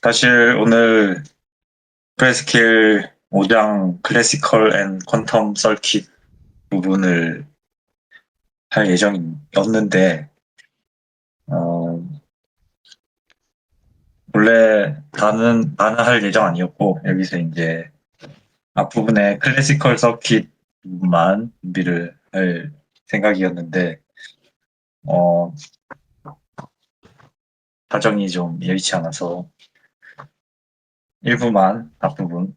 사실 오늘 프레스킬 5장 클래시컬 앤 퀀텀 서킷 부분을 할 예정이었는데, 어, 원래 다는 할 예정 아니었고, 여기서 이제 앞부분에 클래시컬 서킷 부분만 준비를 할 생각이었는데, 어, 사정이 좀 여의치 않아서 일부만 앞부분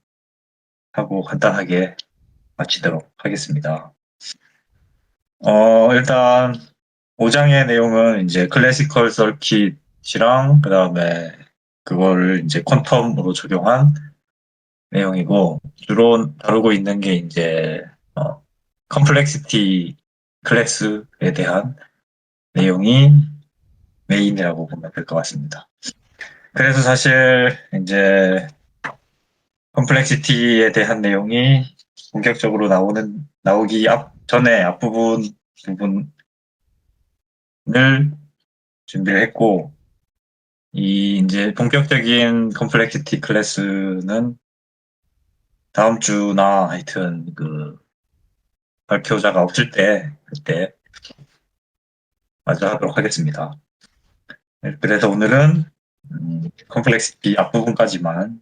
하고 간단하게 마치도록 하겠습니다. 일단 5장의 내용은 이제 클래시컬 서킷이랑 그다음에 그거를 이제 퀀텀으로 적용한 내용이고 주로 다루고 있는 게 이제 컴플렉시티 클래스에 대한 내용이 메인이라고 보면 될 것 같습니다. 그래서 사실 이제 컴플렉시티에 대한 내용이 본격적으로 나오기 전에 부분을 준비를 했고 이 이제 본격적인 컴플렉시티 클래스는 다음 주나 하여튼 그 발표자가 없을 때 그때 마저 하도록 하겠습니다. 네, 그래서 오늘은 컴플렉시티 앞부분까지만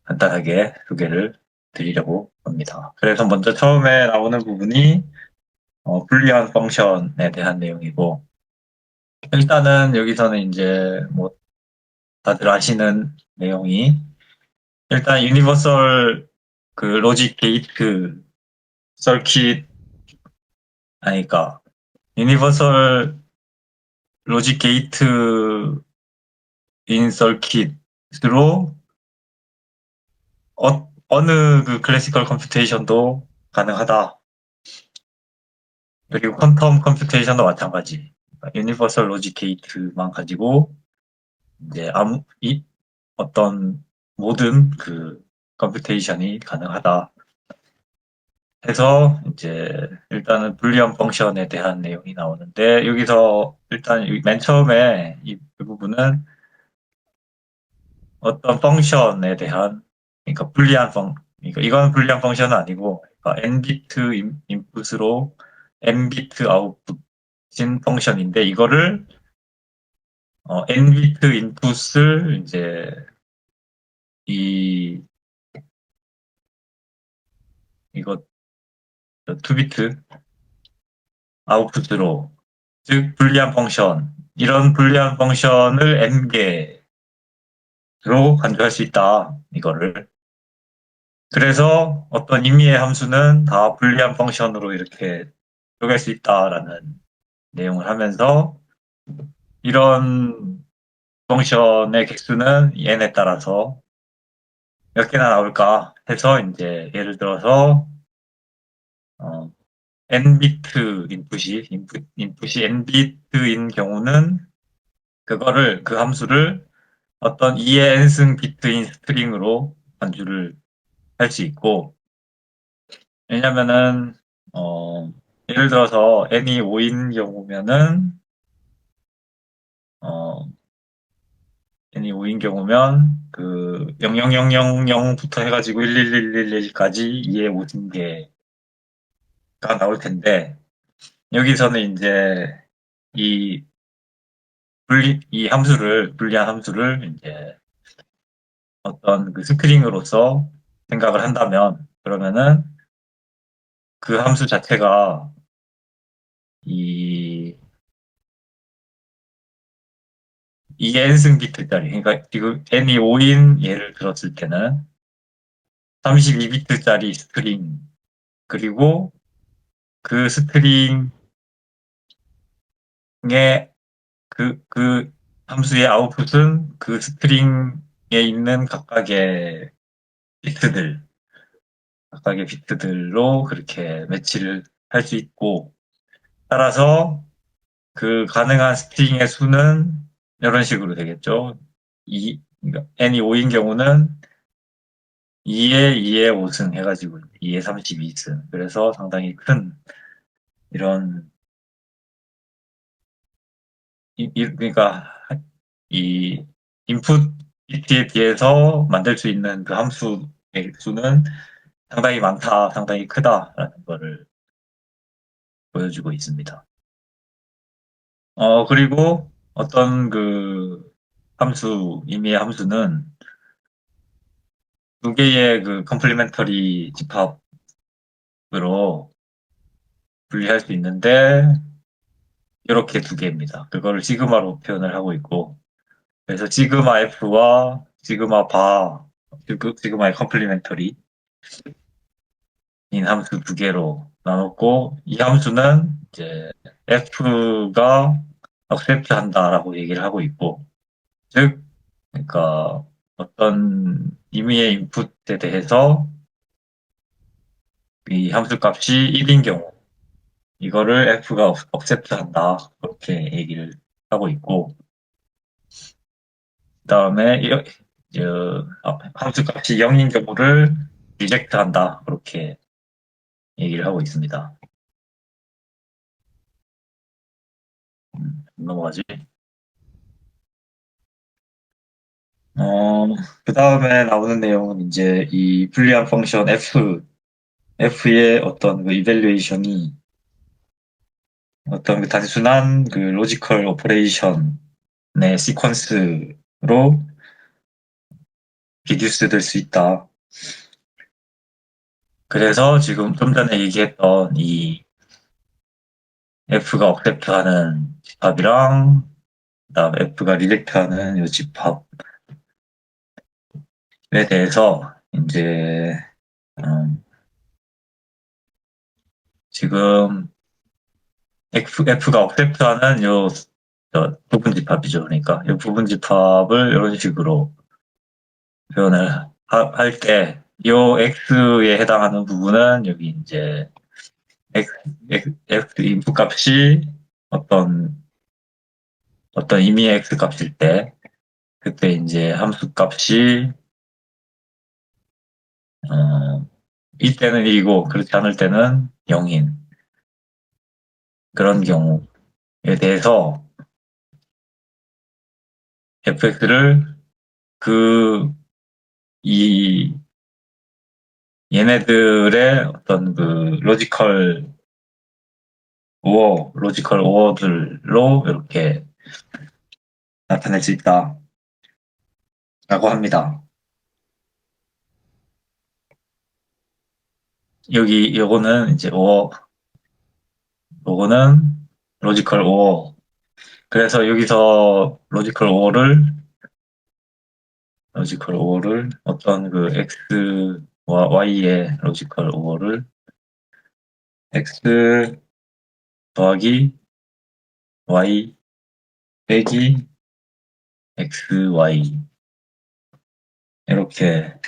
간단하게 소개를 드리려고 합니다. 그래서 먼저 처음에 나오는 부분이 불리한 펑션에 대한 내용이고 일단은 여기서는 이제 뭐 다들 아시는 내용이 일단 유니버설 그 로직 게이트 서킷 아니까 유니버설 로직 게이트 인 서킷으로 어느 그 클래시컬 컴퓨테이션도 가능하다. 그리고 퀀텀 컴퓨테이션도 마찬가지. 유니버설 로직 게이트만 가지고 이제 어떤 모든 그 컴퓨테이션이 가능하다. 해서 이제 일단은 불리한 펑션에 대한 내용이 나오는데 여기서 일단 맨 처음에 이 부분은 어떤 펑션에 대한 그러니까 그러니까 이건 불리한 펑션은 아니고 그러니까 n비트 인풋으로 n비트 아웃풋인 펑션인데 이거를 n비트 인풋을 이제 이 이거 2비트 아웃풋으로 즉 불리한 펑션 이런 불리한 펑션을 n개로 간주할 수 있다 이거를 그래서 어떤 임의의 함수는 다 불리한 펑션으로 이렇게 쪼갤 수 있다라는 내용을 하면서 이런 펑션의 개수는 n에 따라서 몇 개나 나올까 해서 이제 예를 들어서 어, n비트 인풋이 n비트인 경우는 그거를 그 함수를 어떤 2의 n승 비트인 스트링으로 간주를 할 수 있고 왜냐면은 예를 들어서 n이 5인 경우면은 어, n이 5인 경우면 그 00000부터 해가지고 11111까지 2의 모든 개가 나올 텐데 여기서는 이제 이 이 불리한 함수를 이제 어떤 그 스트링으로서 생각을 한다면 그러면은 그 함수 자체가 이 2의 n승 비트짜리 그러니까 지금 n이 5인 예를 들었을 때는 32비트짜리 스트링 그리고 그 스트링의 그 함수의 아웃풋은 그 스트링에 있는 비트들, 각각의 비트들로 그렇게 매치를 할 수 있고, 따라서 그 가능한 스트링의 수는 이런 식으로 되겠죠. 그러니까 n이 5인 경우는 2에 2에 5승 해가지고 2에 32승. 그래서 상당히 큰 이런 그러니까 이 인풋 ET에 비해서 만들 수 있는 그 함수의 수는 상당히 많다, 상당히 크다라는 거를 보여주고 있습니다. 그리고 어떤 그 임의의 함수는 두 개의 그 컴플리멘터리 집합으로 분리할 수 있는데, 이렇게 두 개입니다. 그거를 시그마로 표현을 하고 있고, 그래서 시그마 F와 시그마 바, 시그마의 컴플리멘터리인 함수 두 개로 나눴고, 이 함수는 이제 F가 accept 한다라고 얘기를 하고 있고, 즉, 그러니까 어떤 임의의 인풋에 대해서 이 함수 값이 1인 경우, 이거를 F가 accept 한다. 그렇게 얘기를 하고 있고, 그 다음에 함수 값이 0인 경우를 리젝트 한다. 그렇게 얘기를 하고 있습니다. 넘어가지. 어, 그 다음에 나오는 내용은 이제 이 불리한 펑션 F의 어떤 그 이밸류에이션이 어떤 그 단순한 그 로지컬 오퍼레이션의 시퀀스로 리듀스 될 수 있다. 그래서 지금 좀 전에 얘기했던 이 F가 억셉트하는 집합이랑 그다음에 F가 리젝트하는 이 집합에 대해서 이제 지금 F가 억셉트하는 요 부분 집합이죠. 그러니까 이 부분 집합을 이런 식으로 표현을 할 때, 요 X에 해당하는 부분은 여기 이제 X 인풋 값이 어떤 임의의 X 값일 때, 그때 이제 함수 값이 이때는 1이고 그렇지 않을 때는 0인 그런 경우에 대해서 fx를 그 이 얘네들의 어떤 그 로지컬 오어들로 이렇게 나타낼 수 있다라고 합니다. 여기 요거는 이제 요거는 로지컬 오어. 그래서 여기서 로지컬 오어를 어떤 그 x와 y의 로지컬 오어를 x 더하기 y 빼기 xy 이렇게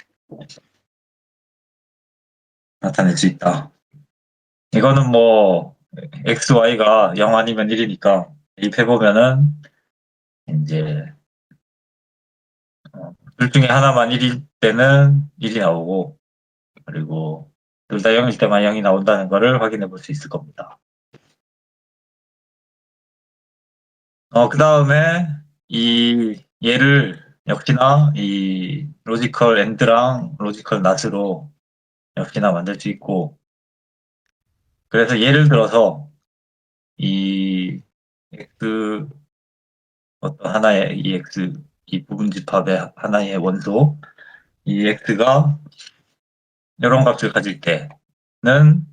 나타낼 수 있다. 이거는 뭐 xy가 0 아니면 1이니까 대입해보면은 이제 둘 중에 하나만 1일 때는 1이 나오고, 그리고 둘 다 0일 때만 0이 나온다는 거를 확인해 볼 수 있을 겁니다. 그 다음에 이 얘를 역시나 이 로지컬 엔드랑 로지컬 낫으로 역시나 만들 수 있고, 그래서 예를 들어서 이 x 어떤 하나의 이 부분 집합의 하나의 원소 이 x가 이런 값을 가질 때는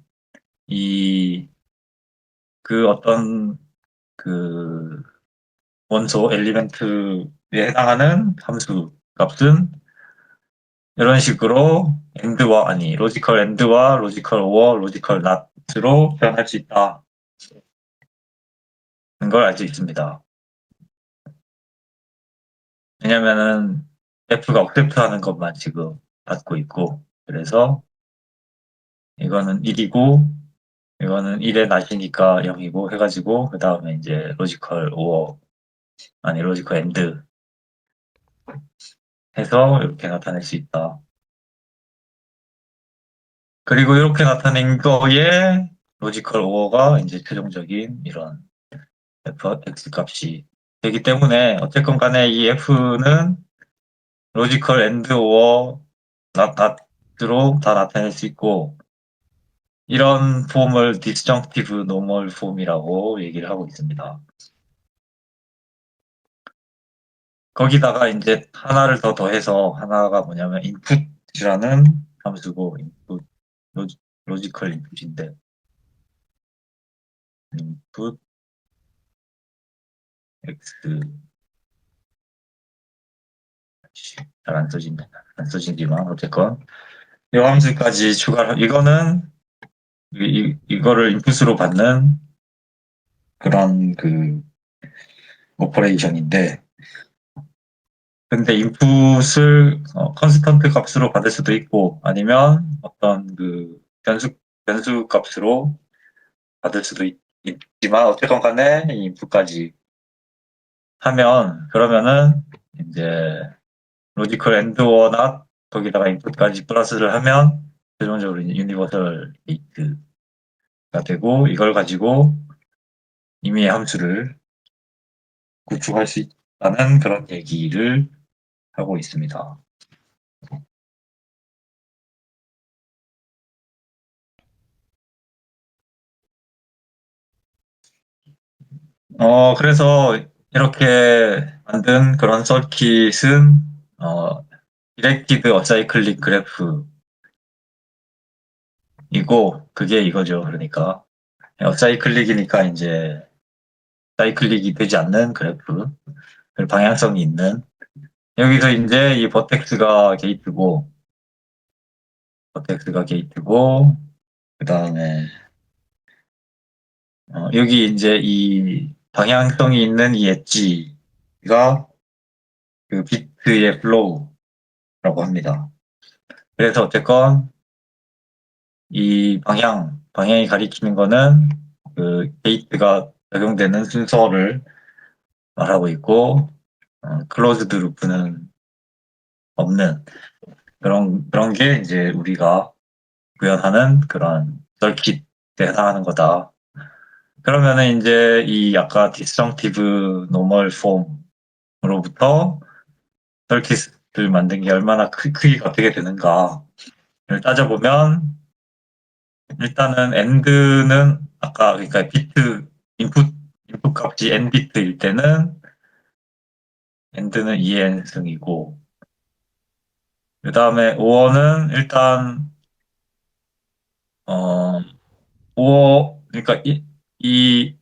이 그 어떤 그 원소 엘리멘트에 해당하는 함수 값은 이런 식으로 로지컬 엔드와 로지컬 오어, 로지컬 낫으로 표현할 수 있다는 걸 알 수 있습니다. 왜냐면은 F가 억셉트하는 것만 지금 받고 있고, 그래서 이거는 1이고 이거는 1의 낫이니까 0이고 해가지고 그 다음에 이제 로지컬 엔드 해서 이렇게 나타낼 수 있다. 그리고 이렇게 나타낸 거에 로지컬 오어가 이제 최종적인 이런 x 값이 되기 때문에 어쨌건 간에 이 f는 로지컬 앤드 오어 not으로 다 나타낼 수 있고 이런 폼을 disjunctive normal 폼이라고 얘기를 하고 있습니다. 거기다가 이제 하나를 더 더해서 하나가 뭐냐면 input이라는 함수고 input 로지컬 인풋인데 input x 잘 안 써진지만 어쨌건 이 함수까지 추가를 이거는 이거를 인풋으로 받는 그런 그 오퍼레이션인데 근데 인풋을 컨스턴트 값으로 받을 수도 있고 아니면 어떤 그 변수 값으로 받을 수도 있지만 어쨌건 간에 이 인풋까지 하면 그러면은 이제 로지컬 엔드 워 not 거기다가 인풋까지 플러스를 하면 최종적으로 유니버설 게이트가 되고 이걸 가지고 임의의 함수를 구축할 수 있다는 그런 얘기를 하고 있습니다. 그래서 이렇게 만든 그런 서킷은 디렉티드 어사이클릭 그래프이고 그게 이거죠. 그러니까 어사이클릭이니까 이제 사이클릭이 되지 않는 그래프 방향성이 있는 여기서 이제 이 버텍스가 게이트고 그 다음에 여기 이제 이 방향성이 있는 이 엣지가 그 비트의 플로우라고 합니다. 그래서 어쨌건 이 방향이 가리키는 거는 그 게이트가 적용되는 순서를 말하고 있고 클로즈드 루프는 없는 그런 게 이제 우리가 구현하는 그런 서킷에 해당하는 거다. 그러면은 이제 이 아까 디스정티브 노멀 폼으로부터 서킷을 만든 게 얼마나 크기가 어떻게 되는가를 따져보면 일단은 end는 아까 그러니까 인풋 값이 n 비트일 때는 end는 2n승이고 그 다음에 or는 일단 어 그러니까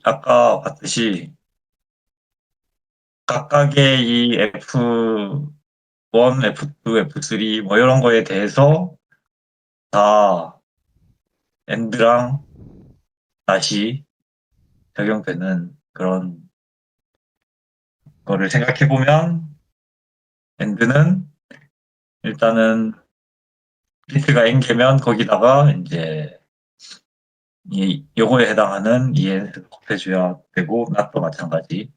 아까 봤듯이 각각의 이 F1, F2, F3 뭐 이런 거에 대해서 다 end랑 다시 적용되는 그런 거를 생각해 보면 end는 일단은 비트가 n개면 거기다가 이제 요거에 해당하는 EN을 곱해줘야 되고 not도 마찬가지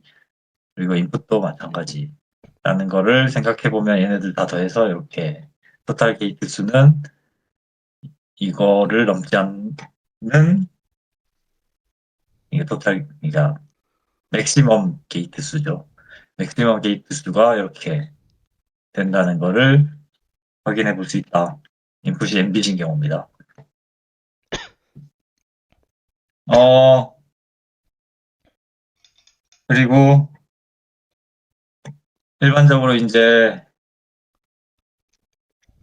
그리고 input도 마찬가지라는 거를 생각해 보면 얘네들 다 더해서 이렇게 토탈 게이트 수는 이거를 넘지 않는 이게 그러니까 맥시멈 게이트 수죠. 맥시멈 게이트 수가 이렇게 된다는 거를 확인해 볼 수 있다. 인풋이 MB신 경우입니다. 그리고 일반적으로 이제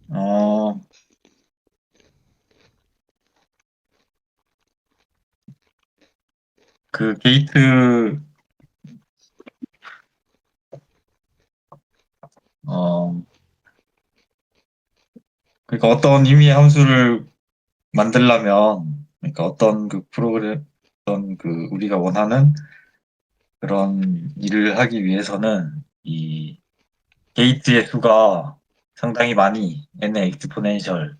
어, 그 게이트 어, 그러니까 어떤 임의의 함수를 만들려면 그러니까 어떤 그 프로그램 어떤 그 우리가 원하는 그런 일을 하기 위해서는 이 게이트의 수가 상당히 많이 n의 익스포넨셜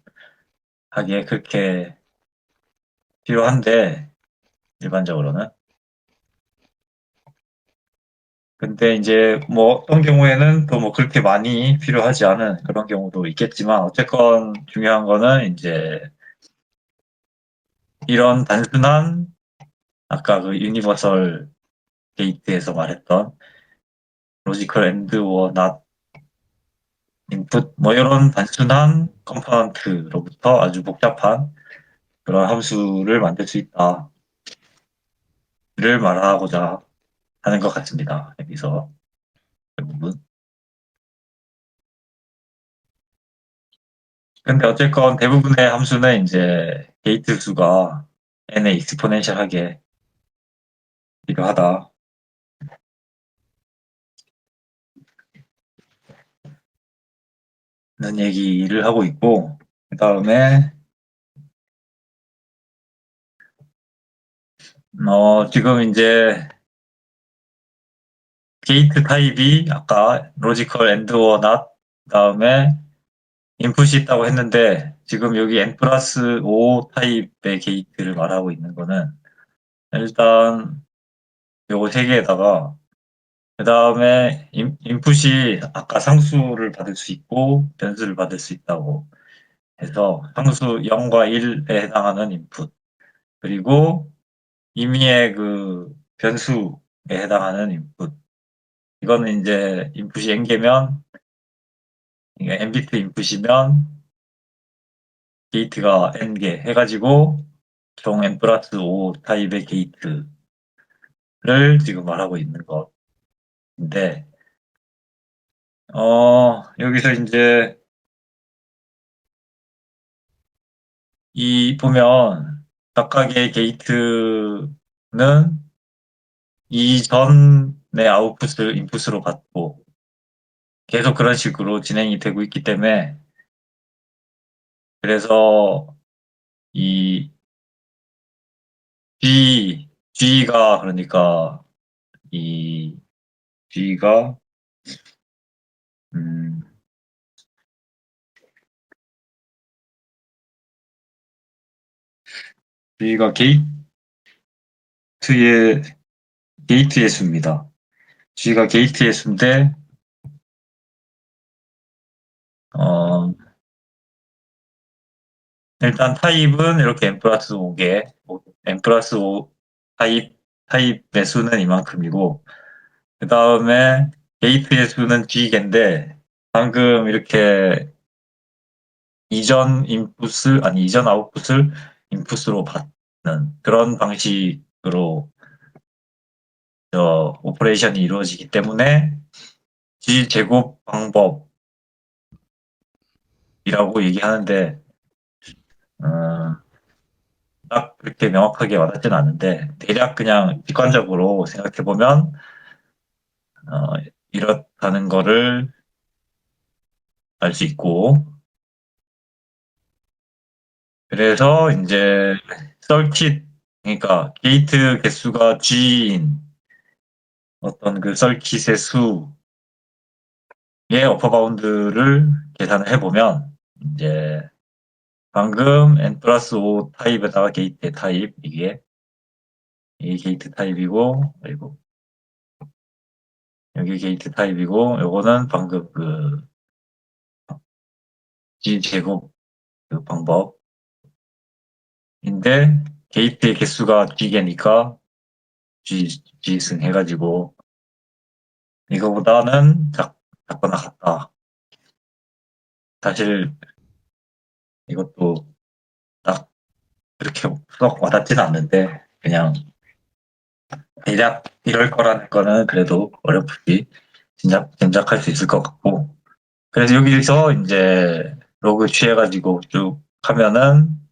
하기에 그렇게 필요한데 일반적으로는 근데 이제 뭐 어떤 경우에는 또 뭐 그렇게 많이 필요하지 않은 그런 경우도 있겠지만 어쨌건 중요한 거는 이제 이런 단순한 아까 그 유니버설 게이트에서 말했던 로지컬 엔드 or not인 input 뭐 이런 단순한 컴포넌트로부터 아주 복잡한 그런 함수를 만들 수 있다를 말하고자 하는 것 같습니다. 여기서 대부분. 근데 어쨌건 대부분의 함수는 이제 게이트 수가 n의 익스포넨셜하게 필요하다는 얘기를 하고 있고, 그 다음에 지금 이제 게이트 타입이 아까 로지컬 엔드 or not 그다음에 인풋이 있다고 했는데 지금 여기 n 플러스 5 타입의 게이트를 말하고 있는 거는 일단 요거 세 개에다가 그 다음에 인풋이 아까 상수를 받을 수 있고 변수를 받을 수 있다고 해서 상수 0과 1에 해당하는 인풋 그리고 임의의 그 변수에 해당하는 인풋 이거는 이제 인풋이 n개면 이게 n비트 인풋이면 게이트가 n개 해가지고 총 n 플러스 5 타입의 게이트를 지금 말하고 있는 것인데 여기서 이제 이 보면 각각의 게이트는 이전의 아웃풋을 인풋으로 받고 계속 그런 식으로 진행이 되고 있기 때문에 그래서 이 G가 그러니까 이 G가 음, G가 게이트의 게이트의 수입니다. G가 게이트의 수인데 어, 일단 타입은 이렇게 n 플러스 5개 n 플러스 5 타입의 수는 이만큼이고 그 다음에 게이트의 수는 G개인데 방금 이렇게 이전 아웃풋을 인풋으로 받는 그런 방식으로 오퍼레이션이 이루어지기 때문에 G제곱 방법이라고 얘기하는데 어, 딱 그렇게 명확하게 와닿지는 않은데 대략 그냥 직관적으로 생각해 보면 어, 이렇다는 거를 알 수 있고 그래서 이제 썰킷 그러니까 게이트 개수가 G인 어떤 그 썰킷의 수의 어퍼 바운드를 계산을 해보면 이제 방금 n 플러스 5 타입에다가 게이트 타입 이게 게이트 타입이고 그리고 여기 게이트 타입이고 요거는 방금 그 G 제곱 그 방법인데 게이트의 개수가 G개니까 G승 해가지고 이거보다는 작거나 같다. 사실 이것도 딱 그렇게 썩 와닿지는 않는데 그냥 대략 이럴 거라는 거는 그래도 어렴풋이 짐작할 수 있을 것 같고 그래서 여기서 이제 로그 취해가지고 쭉 하면은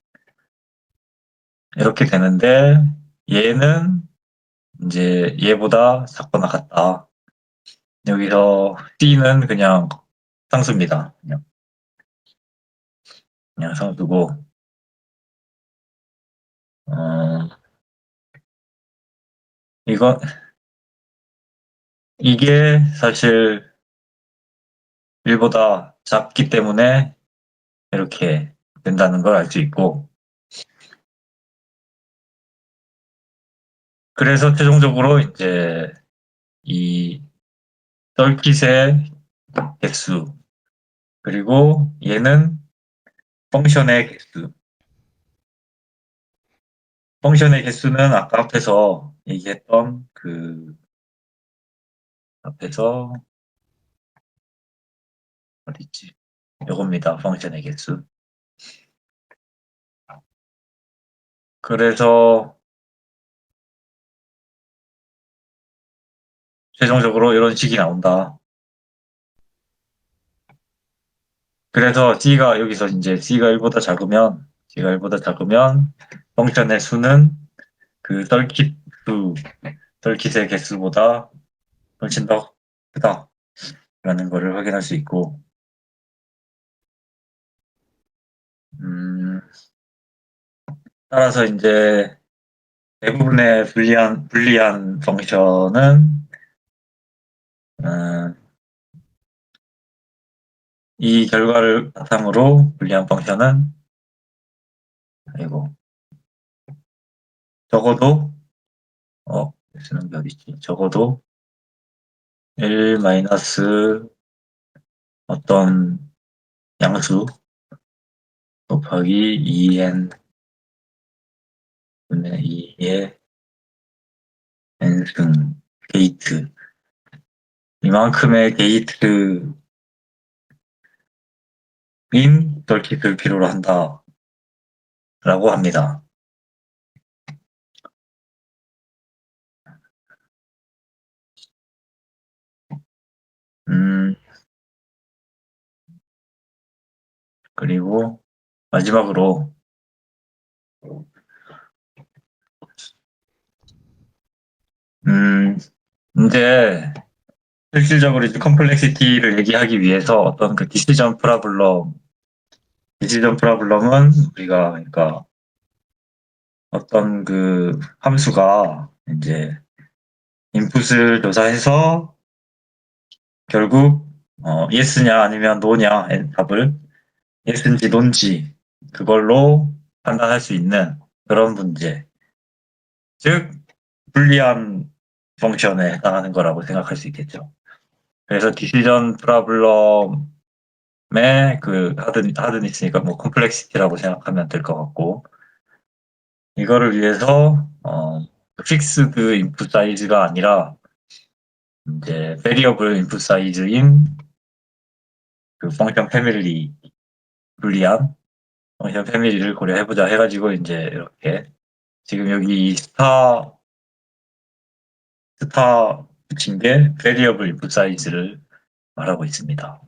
이렇게 되는데 얘는 이제 얘보다 작거나 같다. 여기서 C는 그냥 상수입니다. 그냥 상수고 어, 이거 이게 사실 1보다 작기 때문에 이렇게 된다는 걸 알 수 있고 그래서 최종적으로 이제 이 썰킷의 개수 그리고 얘는 펑션의 개수 펑션의 개수는 아까 앞에서 얘기했던 그 앞에서 어딨지 요겁니다. 펑션의 개수. 그래서 최종적으로 이런 식이 나온다. 그래서 C가 여기서 이제 C가 1보다 작으면 C가 1보다 작으면 펑션의 수는 그 썰킷의 개수보다 훨씬 더 크다라는 거를 확인할 수 있고, 음, 따라서 이제 대부분의 불리한 펑션은 음, 이 결과를 바탕으로 불리한 펑션은 아이고 적어도 쓰는 게 어딨지? 적어도 1 마이너스 어떤 양수 곱하기 2n 분의 2의 n승 게이트 이만큼의 게이트인 덜킷을 필요로 한다라고 합니다. 음, 그리고 마지막으로 음, 이제 실질적으로 이제 컴플렉시티를 얘기하기 위해서 어떤 그 디시전 프로블럼은 우리가 그러니까 어떤 그 함수가 이제 인풋을 조사해서 결국 yes냐 아니면 no냐 답을 yes인지 no인지 그걸로 판단할 수 있는 그런 문제, 즉 불리한 펑션에 해당하는 거라고 생각할 수 있겠죠. 그래서 디시전 프로블럼의 그 하드니스니까 뭐 컴플렉시티라고 생각하면 될 것 같고, 이거를 위해서 픽스드 인풋 사이즈가 아니라 이제 베리어블 인풋 사이즈인 그 펑션 패밀리 불리한 펑션 패밀리를 고려해보자 해가지고 이제 이렇게 지금 여기 이 스타 붙인 게 베리어블 인풋 사이즈를 말하고 있습니다.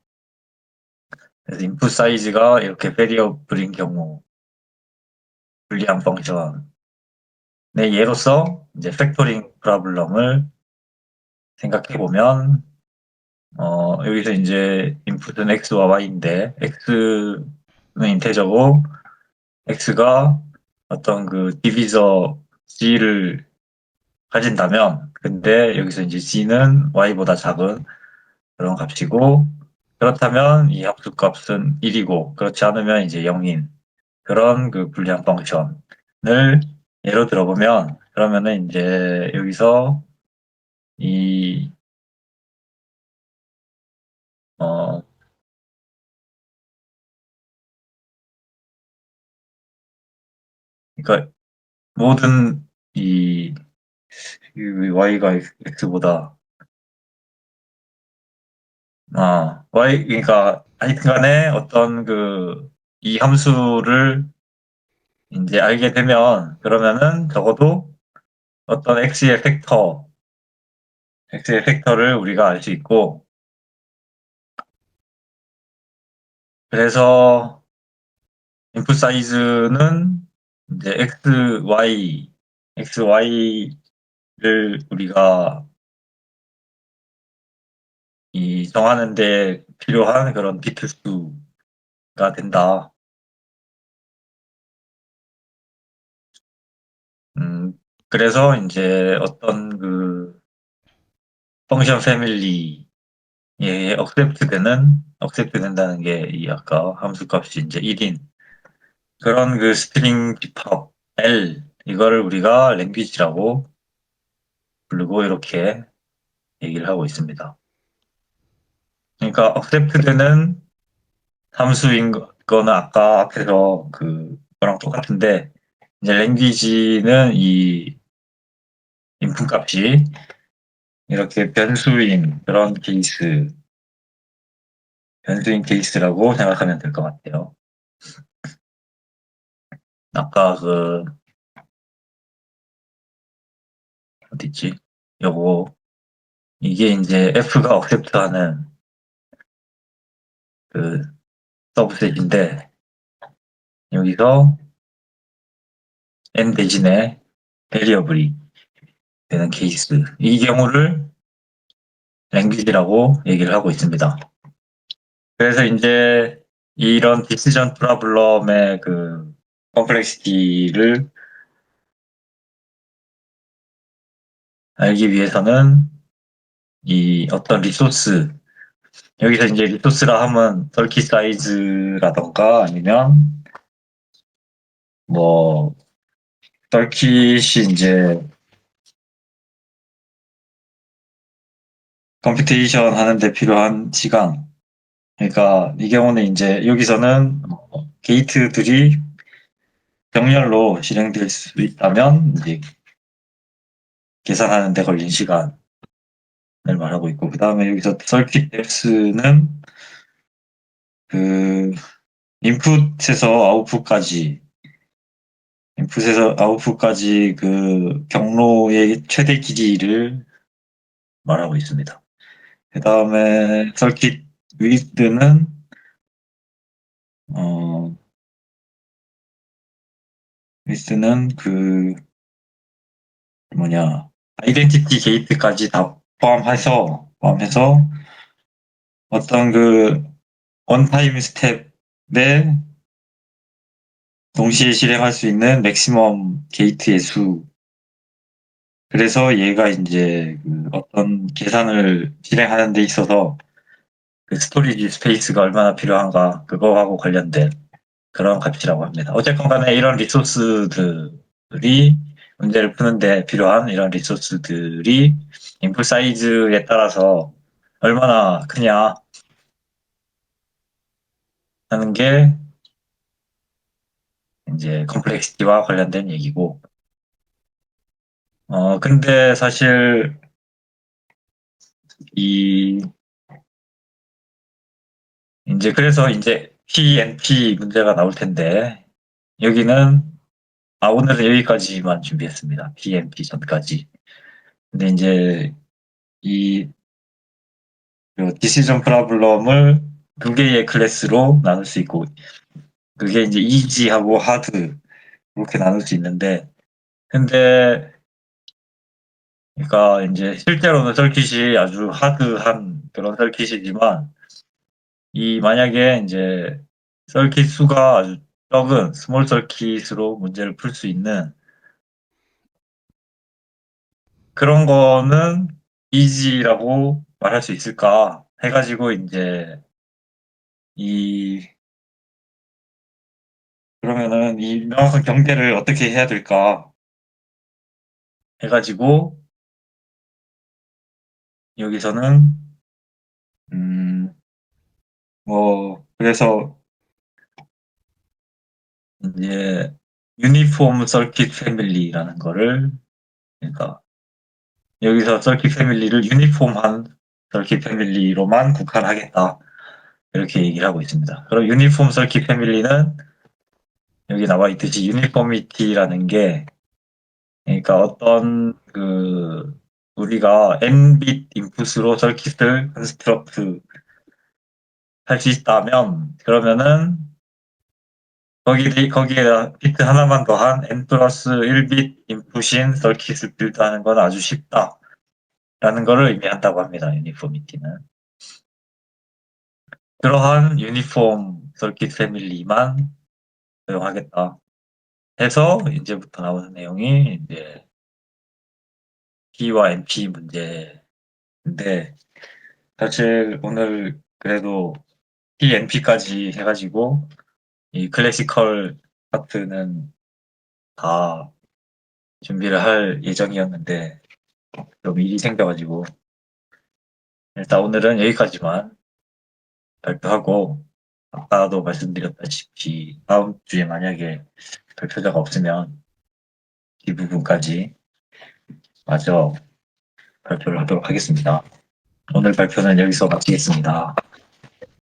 그래서 인풋 사이즈가 이렇게 베리어블인 경우 불리한 펑션의 예로서 이제 팩토링 프로블럼을 생각해 보면 여기서 이제 인풋은 x와 y인데 x는 인테저고 x가 어떤 그 디비저 g를 가진다면, 근데 여기서 이제 g는 y보다 작은 그런 값이고, 그렇다면 이 합수값은 1이고 그렇지 않으면 이제 0인 그런 그 불리한 펑션을 예로 들어보면, 그러면은 이제 여기서 이 어 그러니까 모든 이 y가 x보다 그러니까 하여튼간에 어떤 그 이 함수를 이제 알게 되면 그러면은 적어도 어떤 x의 팩터를 우리가 알 수 있고, 그래서 인풋 사이즈는 이제 xy를 우리가 이 정하는데 필요한 그런 비트 수가 된다. 음, 그래서 이제 어떤 그 펑션 패밀리에 억셉트 된다는 게 이 아까 함수값이 이제 1인 그런 그 스트링 집합 L 이거를 우리가 랭귀지라고 부르고 이렇게 얘기를 하고 있습니다. 그러니까 억셉트 되는 함수인 거는 아까 앞에서 그거랑 똑같은데, 이제 랭귀지는 이 인풋 값이 이렇게 변수인 그런 케이스를 변수인 케이스라고 생각하면 될 것 같아요. 아까 어딨지? 요거, 이게 이제 F가 accept하는 그 서브셋인데, 여기서 N 대신에 베리어블이 되는 케이스. 이 경우를 랭귀지라고 얘기를 하고 있습니다. 그래서 이제 이런 디시전 프로블럼의 그 컴플렉시티를 알기 위해서는 이 어떤 리소스, 여기서 이제 리소스라 하면 서킷 사이즈라던가 아니면 뭐 서킷이 이제 컴퓨테이션 하는데 필요한 시간. 그러니까 이 경우는 이제 여기서는 게이트들이 병렬로 실행될 수 있다면 이제 계산하는 데 걸린 시간을 말하고 있고, 그 다음에 여기서 서킷 뎁스는 그 인풋에서 아웃풋까지 그 경로의 최대 길이를 말하고 있습니다. 그 다음에 서킷 위드는 어 위드는 그 뭐냐 아이덴티티 게이트까지 다 포함해서 어떤 그 원타임 스텝에 동시에 실행할 수 있는 맥시멈 게이트의 수. 그래서 얘가 이제 그 어떤 계산을 실행하는 데 있어서 그 스토리지 스페이스가 얼마나 필요한가 그거하고 관련된 그런 값이라고 합니다. 어쨌건 간에 이런 리소스들이 문제를 푸는데 필요한 이런 리소스들이 인풋 사이즈에 따라서 얼마나 크냐 하는 게 이제 컴플렉시티와 관련된 얘기고, 근데 사실 이 이제 그래서 이제 PNP 문제가 나올 텐데, 여기는 오늘은 여기까지만 준비했습니다. PNP 전까지. 근데 이제 이 디시전 프로블럼을 두 개의 클래스로 나눌 수 있고, 그게 이제 이지하고 하드 그렇게 나눌 수 있는데, 근데 그러니까 이제 실제로는 서킷이 아주 하드한 그런 서킷이지만, 이 만약에 이제 서킷 수가 아주 적은 스몰 서킷으로 문제를 풀 수 있는 그런 거는 이지라고 말할 수 있을까 해가지고 이제 이 그러면은 이 명확한 경계를 어떻게 해야 될까 해가지고 여기서는 그래서 이제 유니폼 서킷 패밀리라는 거를, 그러니까 여기서 서킷 패밀리를 유니폼한 서킷 패밀리로만 국한하겠다 이렇게 얘기를 하고 있습니다. 그럼 유니폼 서킷 패밀리는 여기 나와 있듯이 유니포미티라는 게, 그러니까 어떤 우리가 nbit 인풋으로 서킷을 컨스트럭트 할 수 있다면, 그러면은 거기에 비트 하나만 더한 n 플러스 1빗 인풋인 서킷을 빌드하는 건 아주 쉽다라는 것을 의미한다고 합니다. 유니포미티는. 그러한 유니폼 서킷 패밀리만 사용하겠다 해서 이제부터 나오는 내용이 이제 P와 NP 문제인데, 사실 오늘 그래도 PNP까지 해가지고 이 클래시컬 파트는 다 준비를 할 예정이었는데 좀 일이 생겨가지고 일단 오늘은 여기까지만 발표하고, 아까도 말씀드렸다시피 다음 주에 만약에 발표자가 없으면 이 부분까지 마저 발표를 하도록 하겠습니다. 오늘 발표는 여기서 마치겠습니다.